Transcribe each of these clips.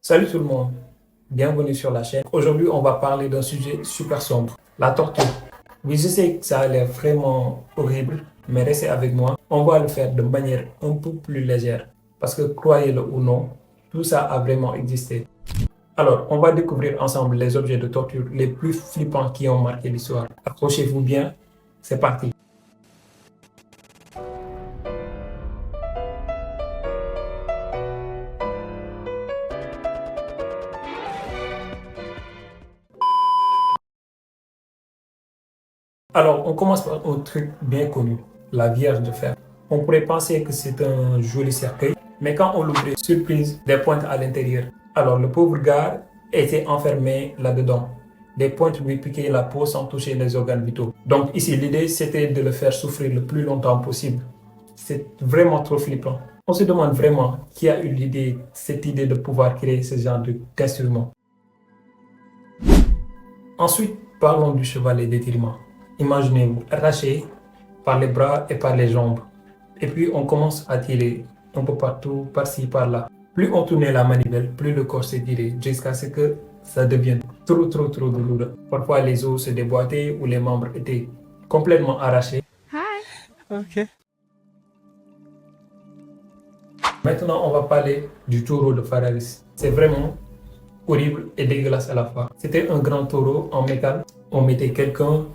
Salut tout le monde, bienvenue sur la chaîne. Aujourd'hui, on va parler d'un sujet super sombre, la torture. Oui, je sais que ça a l'air vraiment horrible, mais restez avec moi. On va le faire de manière un peu plus légère, parce que croyez-le ou non, tout ça a vraiment existé. Alors, on va découvrir ensemble les objets de torture les plus flippants qui ont marqué l'histoire. Accrochez-vous bien, c'est parti. Alors, on commence par un truc bien connu, la Vierge de fer. On pourrait penser que c'est un joli cercueil, mais quand on l'ouvrait, surprise, des pointes à l'intérieur. Alors, le pauvre gars était enfermé là-dedans. Des pointes lui piquaient la peau sans toucher les organes vitaux. Donc ici, l'idée, c'était de le faire souffrir le plus longtemps possible. C'est vraiment trop flippant. On se demande vraiment qui a eu l'idée, cette idée de pouvoir créer ce genre d'instrument. Ensuite, parlons du chevalet d'étirement. Imaginez-vous arraché par les bras et par les jambes. Et puis on commence à tirer un peu partout, par-ci, par-là. Plus on tournait la manivelle, plus le corps s'étirait jusqu'à ce que ça devienne trop douloureux. Parfois les os se déboîtaient ou les membres étaient complètement arrachés. Ok. Maintenant, on va parler du taureau de Phararis. C'est vraiment horrible et dégueulasse à la fois. C'était un grand taureau en métal. On mettait quelqu'un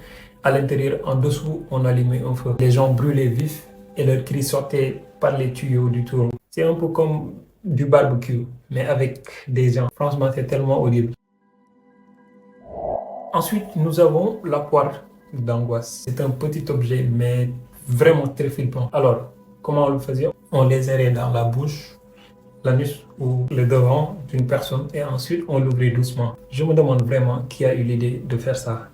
à l'intérieur, en dessous, on allumait un feu. Les gens brûlaient vifs et leurs cris sortaient par les tuyaux du taureau. C'est un peu comme du barbecue, mais avec des gens. Franchement, c'est tellement horrible. Ensuite, nous avons la poire d'angoisse. C'est un petit objet, mais vraiment très flippant. Alors, comment on le faisait? On les aérait dans la bouche, l'anus ou le devant d'une personne et ensuite on l'ouvrait doucement. Je me demande vraiment qui a eu l'idée de faire ça.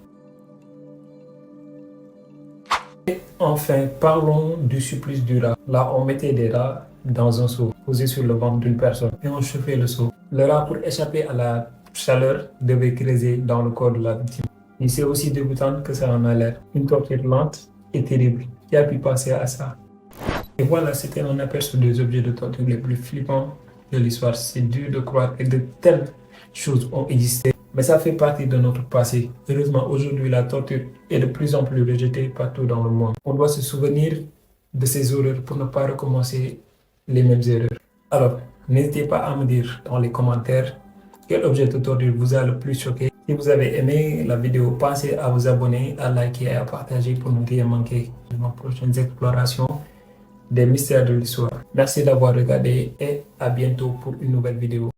Et enfin, parlons du supplice du rat. Là, on mettait des rats dans un seau posé sur le ventre d'une personne et on chauffait le seau. Le rat, pour échapper à la chaleur, devait creuser dans le corps de la victime. Et c'est aussi dégoûtant que ça en a l'air. Une torture lente et terrible. Qui a pu penser à ça? Et voilà, c'était un aperçu des objets de torture les plus flippants de l'histoire. C'est dur de croire que de telles choses ont existé, mais ça fait partie de notre passé. Heureusement, aujourd'hui, la torture est de plus en plus rejetée partout dans le monde. On doit se souvenir de ces horreurs pour ne pas recommencer les mêmes erreurs. Alors, n'hésitez pas à me dire dans les commentaires quel objet de torture vous a le plus choqué. Si vous avez aimé la vidéo, pensez à vous abonner, à liker et à partager pour ne rien manquer de nos prochaines explorations des mystères de l'histoire. Merci d'avoir regardé et à bientôt pour une nouvelle vidéo.